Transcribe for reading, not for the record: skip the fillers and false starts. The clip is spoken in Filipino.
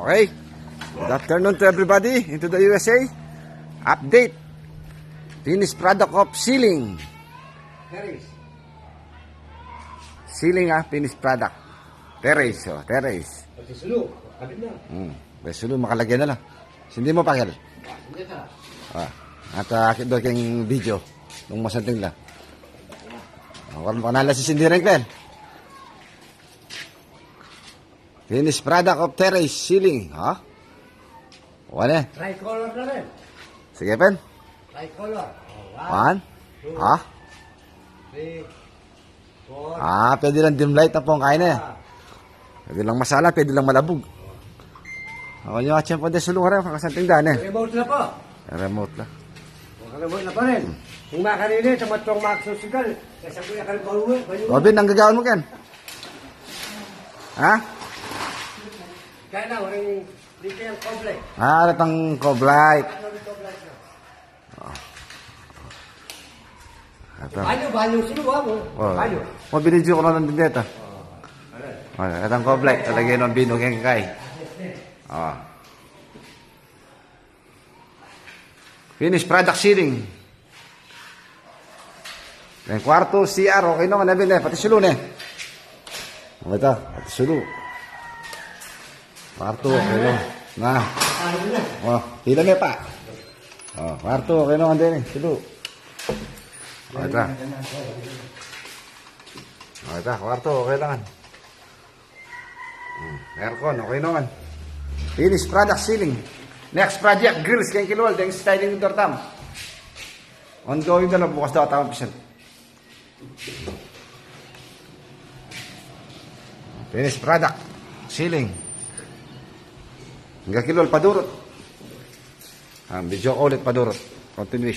Okay. Good afternoon to everybody into the USA. Update. Finished product of ceiling. Ceiling finished product. Terrace, terrace. Sulu, kabit na. Sulu, makalagyan na lang. Hindi mo pakil. Hindi na. At akit doon kayong video. Nung masanting lang. Walang panala si Cindy Renklen. Finished product of terrace ceiling. Wala. Tricolor na rin. Sige, Pen. Tricolor. One. 2, 3, 4. Pwede lang dim light na po ang kain na. Pwede lang masala, pwede lang malabog. Ako nyo at siyempre de sulong rin, kakasanting daan Remote na po. Remote lang. Remote na pa rin. Yung makanili, sa matong makasusigal, sa kuya kalbaluwi. Robin, ang gagawin mo, Ken? Kaya na, waring dito yung complex. Alatang coblight. Banyo, sino ba mo? Banyo. Binidyo ko na lang din dito. Alatang coblight, talagay ng binog yung kay. Finish product ceiling. Yung kwarto, CR, okay naman na bin pati sulu ito, pati sulu. Kwarto, okay naman. Tila may pa. Kwarto, okay naman din sulu. Ito. Ito, kwarto, okay naman. Aircon, okay naman. Finish product ceiling. Next project, grills kayong kiluwal, dahil styling door tam. Ongoing na lang, bukas daw, tamang percent. Finish product, ceiling. Hanggang kiluwal, padurot. Video ko ulit, padurot. Continuation.